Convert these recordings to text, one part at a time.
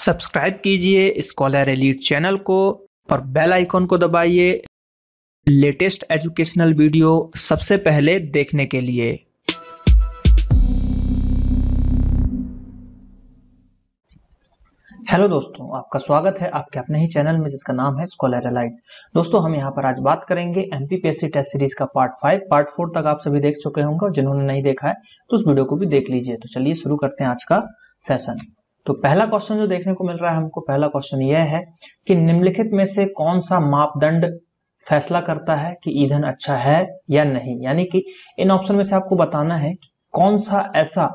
Subscribe कीजिए scholar elite channel को और बेल आइकॉन को दबाइए लेटेस्ट एजुकेशनल वीडियो सबसे पहले देखने के लिए। हेलो दोस्तों, आपका स्वागत है आपके अपने ही चैनल में जिसका नाम है स्कॉलर एलाइट। दोस्तों, हम यहाँ पर आज बात करेंगे एमपीपीएससी टेस्ट सीरीज का पार्ट 5। पार्ट 4 तक आप सभी देख चुके होंगे और जिन्होंने नहीं देखा है तो उस वीडियो को भी देख लीजिए। तो चलिए शुरू करते हैं आज का सेशन। तो पहला क्वेश्चन जो देखने को मिल रहा है हमको, पहला क्वेश्चन यह है कि निम्नलिखित में से कौन सा मापदंड फैसला करता है कि ईंधन अच्छा है या नहीं। यानी कि इन ऑप्शन में से आपको बताना है कि कौन सा ऐसा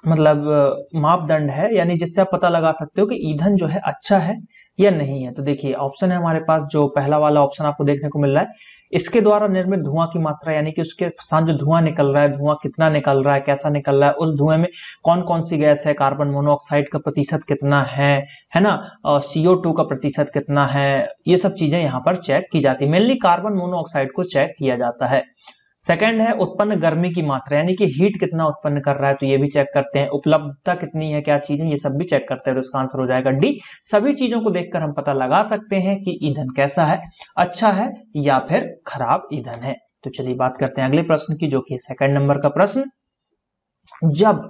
मापदंड है, यानी जिससे आप पता लगा सकते हो कि ईंधन जो है अच्छा है या नहीं है। तो देखिए ऑप्शन है हमारे पास, जो पहला वाला ऑप्शन आपको देखने को मिल रहा है, इसके द्वारा निर्मित धुआं की मात्रा, यानी कि उसके साथ जो धुआं निकल रहा है, धुआं कितना निकल रहा है, कैसा निकल रहा है, उस धुएं में कौन कौन सी गैस है, कार्बन मोनोऑक्साइड का प्रतिशत कितना है ना, CO2 का प्रतिशत कितना है, ये सब चीजें यहाँ पर चेक की जाती है। मेनली कार्बन मोनोऑक्साइड को चेक किया जाता है। सेकंड है उत्पन्न गर्मी की मात्रा, यानी कि हीट कितना उत्पन्न कर रहा है, तो ये भी चेक करते हैं। उपलब्धता कितनी है, क्या चीजें, ये सब भी चेक करते हैं। तो इसका आंसर हो जाएगा डी। सभी चीजों को देखकर हम पता लगा सकते हैं कि ईंधन कैसा है, अच्छा है या फिर खराब ईंधन है। तो चलिए बात करते हैं अगले प्रश्न की, जो कि सेकंड नंबर का प्रश्न। जब,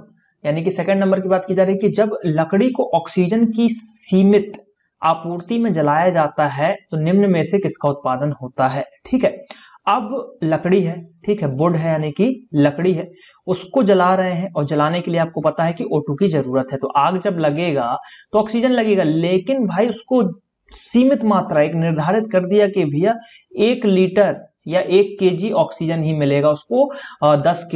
यानी कि सेकंड नंबर की बात की जा रही है कि जब लकड़ी को ऑक्सीजन की सीमित आपूर्ति में जलाया जाता है तो निम्न में से किसका उत्पादन होता है। ठीक है, अब लकड़ी है, ठीक है, वुड है, यानी कि लकड़ी है, उसको जला रहे हैं और जलाने के लिए आपको पता है कि O2 की जरूरत है। तो आग जब लगेगा तो ऑक्सीजन लगेगा, लेकिन भाई उसको सीमित मात्रा एक निर्धारित कर दिया कि भैया 1 लीटर या 1 kg ऑक्सीजन ही मिलेगा उसको 10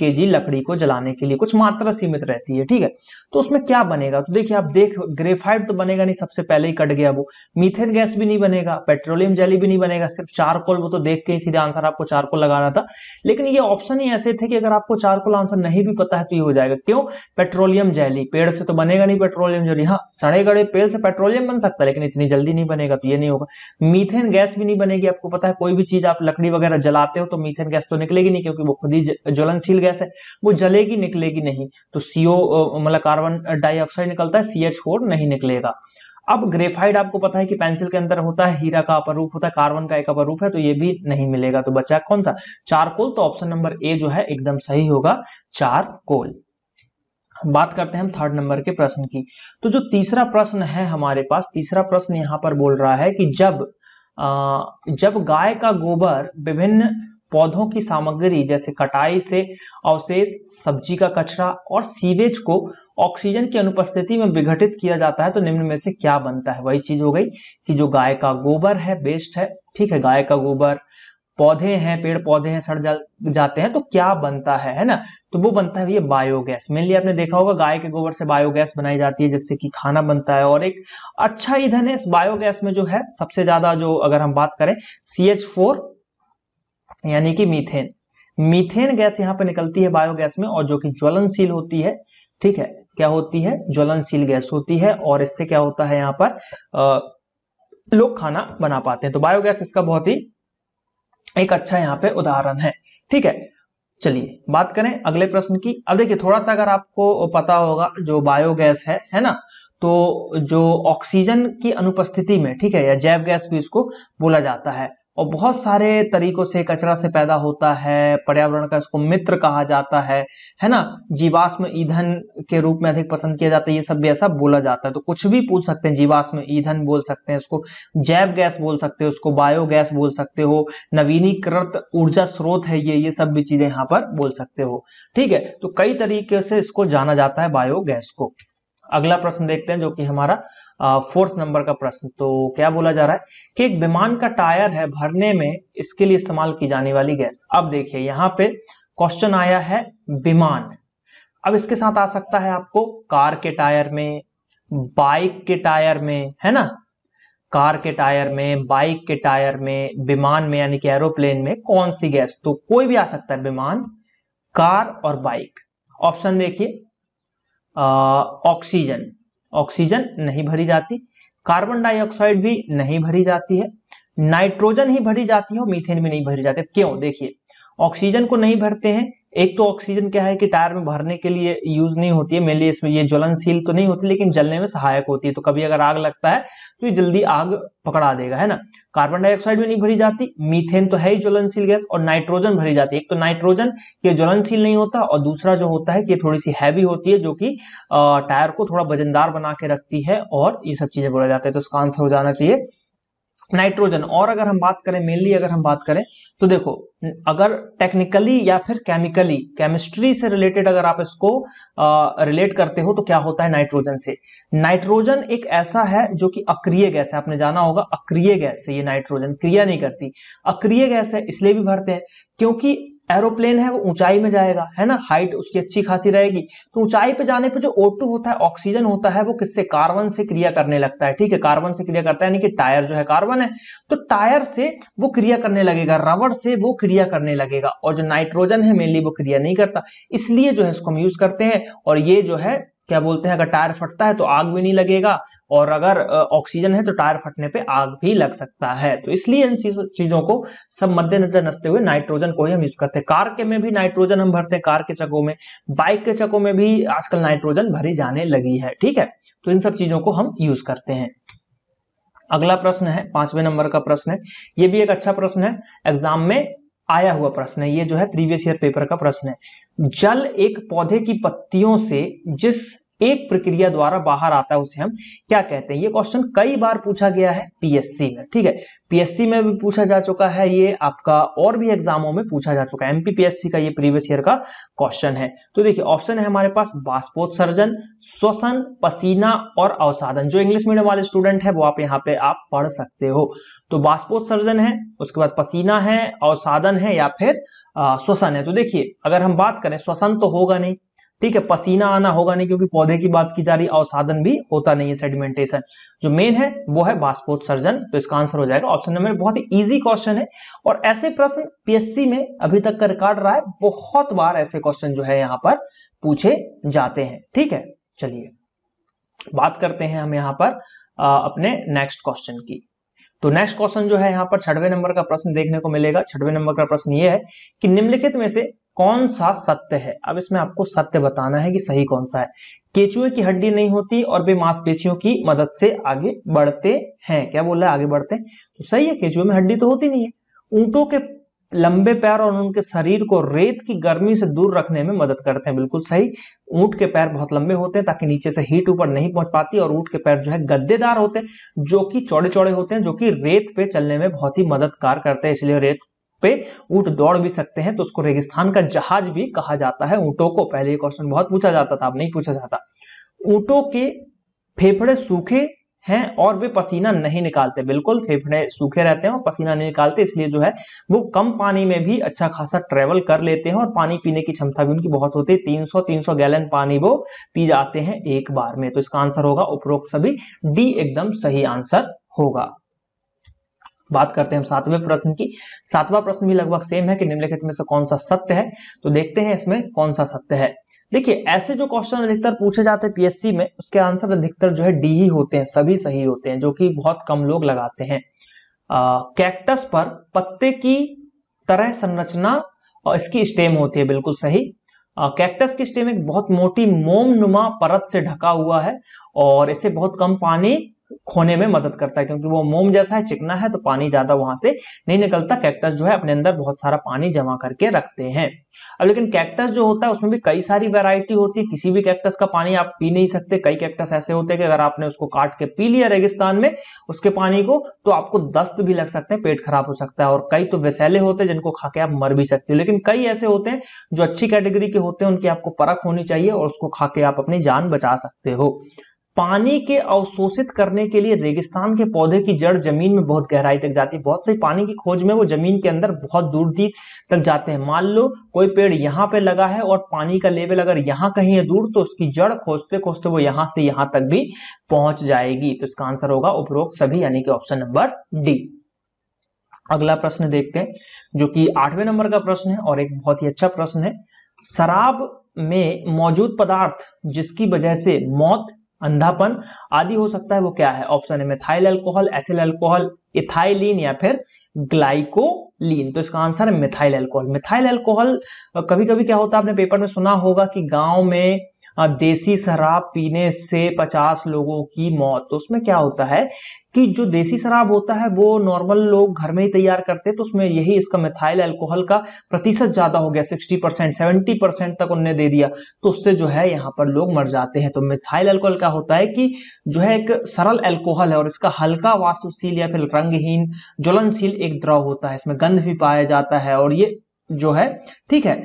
kg लकड़ी को जलाने के लिए, कुछ मात्रा सीमित रहती है। ठीक है, तो उसमें क्या बनेगा, तो देखिए आप ग्रेफाइट तो बनेगा नहीं, सबसे पहले ही कट गया वो। मीथेन गैस भी नहीं बनेगा, पेट्रोलियम जेली भी नहीं बनेगा, सिर्फ चारकोल, वो तो देख के ही सीधे आंसर आपको चारकोल लगाना था। लेकिन ये ऑप्शन ही ऐसे थे कि अगर आपको चारकोल आंसर नहीं भी पता है तो ये हो जाएगा। क्यों? पेट्रोलियम जेली, पेड़ से तो बनेगा नहीं पेट्रोलियम जेली, हाँ सड़े गड़े पेड़ से पेट्रोलियम बन सकता है लेकिन इतनी जल्दी नहीं बनेगा, तो ये नहीं होगा। मीथेन गैस भी नहीं बनेगी, आपको पता है कोई भी चीज आप लकड़ी वगैरह जलाते हो तो मीथेन गैस तो निकलेगी नहीं, क्योंकि वो खुद ही ज्वलनशील गैस है, वो जलेगी निकलेगी नहीं। तो CO कार्बन डाइऑक्साइड निकलता है, CH4 नहीं निकलेगा। अब ग्रेफाइट आपको पता है कि पेंसिल के अंदर होता है, हीरा का अपर रूप होता है, कार्बन का एक अपर रूप है, तो ये भी नहीं मिलेगा। तो बचा कौन सा? चारकोल। तो ऑप्शन नंबर ए जो है एकदम सही होगा, चारकोल। बात करते हैं हम थर्ड नंबर के प्रश्न की। तो जो तीसरा प्रश्न है हमारे पास, तीसरा प्रश्न यहां पर बोल रहा है कि जब गाय का गोबर विभिन्न पौधों की सामग्री जैसे कटाई से अवशेष, सब्जी का कचरा और सीवेज को ऑक्सीजन की अनुपस्थिति में विघटित किया जाता है तो निम्न में से क्या बनता है। वही चीज हो गई कि जो गाय का गोबर है, वेस्ट है, ठीक है, गाय का गोबर, पौधे हैं, पेड़ पौधे हैं, सड़ जाते हैं, तो क्या बनता है ना, तो वो बनता है ये बायोगैस। मेनली आपने देखा होगा गाय के गोबर से बायोगैस बनाई जाती है, जिससे कि खाना बनता है और एक अच्छा ईंधन है। इस बायोगैस में जो है सबसे ज्यादा, जो अगर हम बात करें, CH4 यानी कि मीथेन गैस यहाँ पे निकलती है बायोगैस में, और जो कि ज्वलनशील होती है। ठीक है, क्या होती है? ज्वलनशील गैस होती है, और इससे क्या होता है, यहाँ पर लोग खाना बना पाते हैं। तो बायोगैस इसका बहुत ही एक अच्छा यहाँ पे उदाहरण है। ठीक है, चलिए बात करें अगले प्रश्न की। अब देखिए थोड़ा सा अगर आपको पता होगा, जो बायोगैस है ना, तो जो ऑक्सीजन की अनुपस्थिति में, ठीक है, या जैव गैस भी इसको बोला जाता है, और बहुत सारे तरीकों से कचरा से पैदा होता है, पर्यावरण का इसको मित्र कहा जाता है ना, जीवाश्म ईंधन के रूप में अधिक पसंद किया जाता है, ये सब भी ऐसा बोला जाता है। तो कुछ भी पूछ सकते हैं, जीवाश्म ईंधन बोल सकते हैं उसको, जैव गैस बोल सकते हो उसको, बायोगैस बोल सकते हो, नवीनीकृत ऊर्जा स्रोत है ये सब भी चीजें यहाँ पर बोल सकते हो। ठीक है, तो कई तरीके से इसको जाना जाता है बायोगैस को। अगला प्रश्न देखते हैं, जो कि हमारा फोर्थ नंबर का प्रश्न। तो क्या बोला जा रहा है कि एक विमान का टायर है भरने में इसके लिए इस्तेमाल की जाने वाली गैस। अब देखिए यहाँ पे क्वेश्चन आया है विमान, अब इसके साथ आ सकता है आपको कार के टायर में, बाइक के टायर में, है ना, कार के टायर में, बाइक के टायर में, विमान में यानी कि एरोप्लेन में, कौन सी गैस? तो कोई भी आ सकता है, विमान, कार और बाइक। ऑप्शन देखिए, ऑक्सीजन नहीं भरी जाती, कार्बन डाइऑक्साइड भी नहीं भरी जाती है, नाइट्रोजन ही भरी जाती है और मीथेन भी नहीं भरी जाती है। क्यों? देखिए ऑक्सीजन को नहीं भरते हैं, एक तो ऑक्सीजन क्या है कि टायर में भरने के लिए यूज नहीं होती है, मेनली इसमें ये ज्वलनशील तो नहीं होती लेकिन जलने में सहायक होती है, तो कभी अगर आग लगता है तो ये जल्दी आग पकड़ा देगा, है ना। कार्बन डाइऑक्साइड भी नहीं भरी जाती, मीथेन तो है ही ज्वलनशील गैस, और नाइट्रोजन भरी जाती है। एक तो नाइट्रोजन ये ज्वलनशील नहीं होता, और दूसरा जो होता है कि ये थोड़ी सी हैवी होती है, जो कि टायर को थोड़ा वजनदार बना के रखती है, और ये सब चीजें बोला जाता है। तो इसका आंसर हो जाना चाहिए नाइट्रोजन। और अगर हम बात करें मेनली अगर हम बात करें तो देखो, अगर टेक्निकली या फिर केमिकली, केमिस्ट्री से रिलेटेड अगर आप इसको रिलेट करते हो तो क्या होता है नाइट्रोजन से। नाइट्रोजन एक ऐसा है जो कि अक्रिय गैस है, आपने जाना होगा अक्रिय गैस है ये नाइट्रोजन, क्रिया नहीं करती, अक्रिय गैस है। इसलिए भी भरते हैं क्योंकि एरोप्लेन है वो ऊंचाई में जाएगा, है ना, हाइट उसकी अच्छी खासी रहेगी, तो ऊंचाई पे जाने पे जो O2 होता है, ऑक्सीजन होता है, वो किससे, कार्बन से क्रिया करने लगता है, ठीक है, कार्बन से क्रिया करता है, यानी कि टायर जो है कार्बन है, तो टायर से वो क्रिया करने लगेगा, रबड़ से वो क्रिया करने लगेगा, और जो नाइट्रोजन है मेनली वो क्रिया नहीं करता, इसलिए जो है इसको हम यूज करते हैं। और ये जो है क्या बोलते हैं, अगर टायर फटता है तो आग भी नहीं लगेगा, और अगर ऑक्सीजन है तो टायर फटने पे आग भी लग सकता है, तो इसलिए इन चीजों को सब मद्देनजर रखते हुए नाइट्रोजन को ही हम यूज करते हैं। कार के में भी नाइट्रोजन हम भरते हैं, कार के चक्कों में, बाइक के चक्कों में भी आजकल नाइट्रोजन भरी जाने लगी है, ठीक है, तो इन सब चीजों को हम यूज करते हैं। अगला प्रश्न है 5वें नंबर का प्रश्न है, ये भी एक अच्छा प्रश्न है, एग्जाम में आया हुआ प्रश्न है, ये जो है प्रीवियस ईयर पेपर का प्रश्न है। जल एक पौधे की पत्तियों से जिस एक प्रक्रिया द्वारा बाहर आता है उसे हम क्या कहते हैं। ये क्वेश्चन कई बार पूछा गया है पीएससी में, ठीक है, पीएससी में भी पूछा जा चुका है, ये आपका और भी एग्जामों में पूछा जा चुका है, एमपीपीएससी का ये प्रीवियस ईयर का क्वेश्चन है। तो देखिए ऑप्शन है हमारे पास बाष्पोत्सर्जन, श्वसन, पसीना और अवसादन। जो इंग्लिश मीडियम वाले स्टूडेंट है वो आप यहाँ पे आप पढ़ सकते हो। तो बाष्पोत्सर्जन है, उसके बाद पसीना है, अवसादन है, या फिर श्वसन है। तो देखिए अगर हम बात करें, श्वसन तो होगा नहीं, ठीक है, पसीना आना होगा नहीं क्योंकि पौधे की बात की जा रही, अवसादन भी होता नहीं है, सेडिमेंटेशन। जो मेन है वो है बाष्पोत्सर्जन, तो इसका आंसर हो जाएगा ऑप्शन नंबर। बहुत ही इजी क्वेश्चन है, और ऐसे प्रश्न पीएससी में अभी तक का रिकॉर्ड रहा है, बहुत बार ऐसे क्वेश्चन जो है यहाँ पर पूछे जाते हैं, ठीक है। चलिए बात करते हैं हम यहाँ पर अपने नेक्स्ट क्वेश्चन की। तो नेक्स्ट क्वेश्चन जो है यहाँ पर 6वें नंबर का प्रश्न देखने को मिलेगा। 6वें नंबर का प्रश्न ये है कि निम्नलिखित में से कौन सा सत्य है। अब इसमें आपको सत्य बताना है कि सही कौन सा है। केचुए की हड्डी नहीं होती और वे मांसपेशियों की मदद से आगे बढ़ते हैं। क्या बोल रहा है, आगे बढ़ते हैं, तो सही है, केचुए में हड्डी तो होती नहीं है। ऊंटों के लंबे पैर और उनके शरीर को रेत की गर्मी से दूर रखने में मदद करते हैं। बिल्कुल सही, ऊंट के पैर बहुत लंबे होते हैं ताकि नीचे से हीट ऊपर नहीं पहुंच पाती, और ऊंट के पैर जो है गद्देदार होते हैं, जो कि चौड़े चौड़े होते हैं, जो कि रेत पे चलने में बहुत ही मददगार करते हैं, इसलिए रेत पे ऊंट दौड़ भी सकते हैं, तो उसको रेगिस्तान का जहाज भी कहा जाता है ऊंटों को। पहले ये क्वेश्चन बहुत पूछा जाता था, अब नहीं पूछा जाता। ऊंटों के फेफड़े सूखे हैं और वे पसीना नहीं निकालते। बिल्कुल, फेफड़े सूखे रहते हैं और पसीना नहीं निकालते, इसलिए जो है वो कम पानी में भी अच्छा खासा ट्रेवल कर लेते हैं, और पानी पीने की क्षमता भी उनकी बहुत होती है। 300 गैलन पानी वो पी जाते हैं एक बार में। तो इसका आंसर होगा उपरोक्त सभी, डी एकदम सही आंसर होगा। बात करते हैं हम 7वें प्रश्न की। 7वां प्रश्न भी लगभग सेम है कि निम्नलिखित में से कौन सा सत्य है। तो देखते हैं इसमें कौन सा सत्य है। देखिए ऐसे जो क्वेश्चन अधिकतर पूछे जाते हैं पीएससी में, उसके आंसर अधिकतर जो है डी ही होते हैं, सभी सही होते हैं, जो कि बहुत कम लोग लगाते हैं। कैक्टस पर पत्ते की तरह संरचना और इसकी स्टेम होती है। बिल्कुल सही, कैक्टस की स्टेम एक बहुत मोटी मोम नुमा परत से ढका हुआ है, और इसे बहुत कम पानी खोने में मदद करता है, क्योंकि वो मोम जैसा है, चिकना है, तो पानी ज्यादा वहां से नहीं निकलता। कैक्टस जो है अपने अंदर बहुत सारा पानी जमा करके रखते हैं। अब लेकिन कैक्टस जो होता है उसमें भी कई सारी वैरायटी होती है, किसी भी कैक्टस का पानी आप पी नहीं सकते। कई कैक्टस ऐसे होते हैं कि अगर आपने उसको काट के पी लिया रेगिस्तान में उसके पानी को, तो आपको दस्त भी लग सकते हैं, पेट खराब हो सकता है। और कई तो विषैले होते हैं जिनको खा के आप मर भी सकते हो। लेकिन कई ऐसे होते हैं जो अच्छी कैटेगरी के होते हैं, उनकी आपको परख होनी चाहिए और उसको खा के आप अपनी जान बचा सकते हो। पानी के अवशोषित करने के लिए रेगिस्तान के पौधे की जड़ जमीन में बहुत गहराई तक जाती है। बहुत सही, पानी की खोज में वो जमीन के अंदर बहुत दूर तक जाते हैं। मान लो कोई पेड़ यहाँ पे लगा है और पानी का लेवल अगर यहाँ कहीं है दूर, तो उसकी जड़ खोजते खोजते वो यहाँ से यहाँ तक भी पहुंच जाएगी। तो इसका आंसर होगा उपरोक्त सभी, यानी कि ऑप्शन नंबर डी। अगला प्रश्न देखते हैं जो कि 8वें नंबर का प्रश्न है और एक बहुत ही अच्छा प्रश्न है। शराब में मौजूद पदार्थ जिसकी वजह से मौत अंधापन आदि हो सकता है, वो क्या है? ऑप्शन है methyl alcohol, ethyl alcohol, ethylene या फिर ग्लाइकोलीन। तो इसका आंसर है मिथाइल अल्कोहल। मिथाइल अल्कोहल कभी कभी क्या होता है, आपने पेपर में सुना होगा कि गांव में देसी शराब पीने से 50 लोगों की मौत। तो उसमें क्या होता है कि जो देसी शराब होता है वो नॉर्मल लोग घर में ही तैयार करते हैं, तो उसमें यही इसका मिथाइल अल्कोहल का प्रतिशत ज्यादा हो गया, 60%, 70% तक उन्होंने दे दिया, तो उससे जो है यहाँ पर लोग मर जाते हैं। तो मिथाइल अल्कोहल क्या होता है कि जो है एक सरल अल्कोहल है और इसका हल्का वाष्पशील या फिर रंगहीन ज्वलनशील एक द्रव होता है, इसमें गंध भी पाया जाता है और ये जो है ठीक है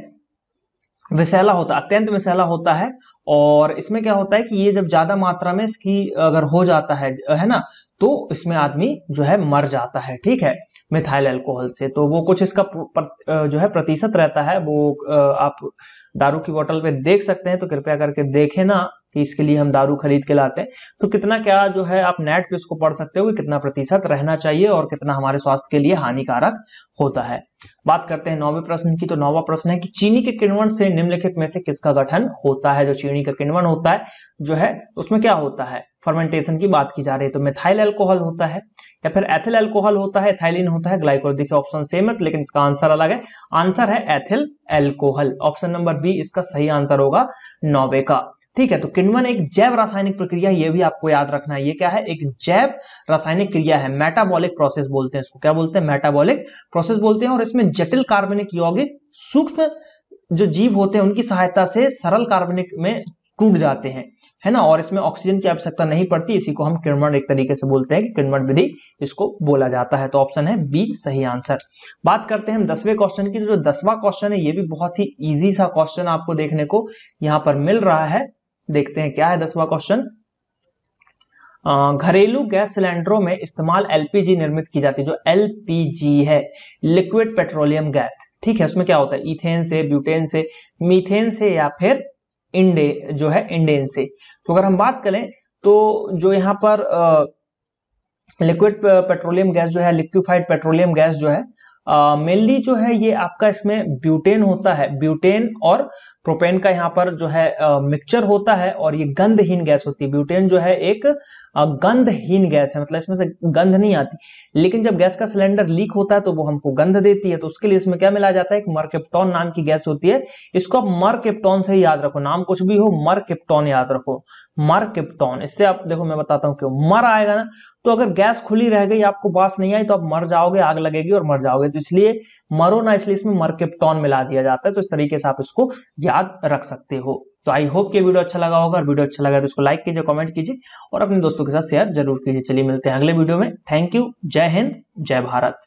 विषैला होता है, अत्यंत विषैला होता है। और इसमें क्या होता है कि ये जब ज्यादा मात्रा में इसकी अगर हो जाता है ना, तो इसमें आदमी जो है मर जाता है, ठीक है, मिथाइल अल्कोहल से। तो वो कुछ इसका जो है प्रतिशत रहता है, वो आप दारू की बोतल पे देख सकते हैं, तो कृपया करके देखें ना कि इसके लिए हम दारू खरीद के लाते हैं, तो कितना क्या जो है आप नेट पे इसको पढ़ सकते हो कि कितना प्रतिशत रहना चाहिए और कितना हमारे स्वास्थ्य के लिए हानिकारक होता है। बात करते हैं 9वें प्रश्न की। तो 9वां प्रश्न है कि चीनी के किण्वन से निम्नलिखित में से किसका गठन होता है? जो चीनी का किण्वन होता है जो है उसमें क्या होता है, फर्मेंटेशन की बात की जा रही है, तो मिथाइल अल्कोहल होता है या फिर एथिल अल्कोहल होता है, एथाइलिन होता है, ग्लाइकोल। देखिए ऑप्शन सेम है लेकिन इसका आंसर अलग है, आंसर है ethyl alcohol. Option number B इसका सही आंसर होगा 9वें का, ठीक है। तो किण्वन एक जैव रासायनिक प्रक्रिया है, ये भी आपको याद रखना है। ये क्या है? एक जैव रासायनिक क्रिया है, मेटाबॉलिक प्रोसेस बोलते हैं इसको। क्या बोलते हैं? मेटाबॉलिक प्रोसेस बोलते हैं। और इसमें जटिल कार्बनिक यौगिक सूक्ष्म जो जीव होते हैं उनकी सहायता से सरल कार्बनिक में टूट जाते हैं, है ना, और इसमें ऑक्सीजन की आवश्यकता नहीं पड़ती। इसी को हम किण्वन एक तरीके से बोलते हैं कि किण्वन विधि इसको बोला जाता है। तो ऑप्शन है बी सही आंसर। बात करते हैं हम 10वें क्वेश्चन की। जो 10वां क्वेश्चन है ये भी बहुत ही इजी सा क्वेश्चन आपको देखने को यहां पर मिल रहा है। देखते हैं क्या है 10वां क्वेश्चन। घरेलू गैस सिलेंडरों में इस्तेमाल एलपीजी निर्मित की जाती है। जो एलपीजी है, लिक्विड पेट्रोलियम गैस, ठीक है, उसमें क्या होता है? इथेन से, ब्यूटेन से, मीथेन से या फिर इंडेन से। तो अगर हम बात करें तो जो यहाँ पर लिक्विड पेट्रोलियम गैस जो है, लिक्विफाइड पेट्रोलियम गैस जो है मेनली जो है ये आपका इसमें ब्यूटेन होता है, ब्यूटेन और प्रोपेन का यहाँ पर जो है मिक्सचर होता है और ये गंधहीन गैस होती है। ब्यूटेन जो है एक गंधहीन गैस है, मतलब इसमें से गंध नहीं आती, लेकिन जब गैस का सिलेंडर लीक होता है तो वो हमको गंध देती है। तो उसके लिए इसमें क्या मिलाया जाता है? एक मरकेप्टॉन नाम की गैस होती है, इसको आप मरकेप्टॉन से ही याद रखो, नाम कुछ भी हो मरकेप्टॉन याद रखो, मरकेप्टॉन। इससे आप देखो मैं बताता हूं क्यों। मर आएगा ना, तो अगर गैस खुली रह गई, आपको बास नहीं आई, तो आप मर जाओगे, आग लगेगी और मर जाओगे। तो इसलिए मरो ना, इसलिए इसमें मरकेप्टॉन मिला दिया जाता है। तो इस तरीके से आप इसको याद रख सकते हो। तो आई होप कि वीडियो अच्छा लगा होगा, और वीडियो अच्छा लगा तो इसको लाइक कीजिए, कमेंट कीजिए और अपने दोस्तों के साथ शेयर जरूर कीजिए। चलिए मिलते हैं अगले वीडियो में। थैंक यू, जय हिंद, जय भारत।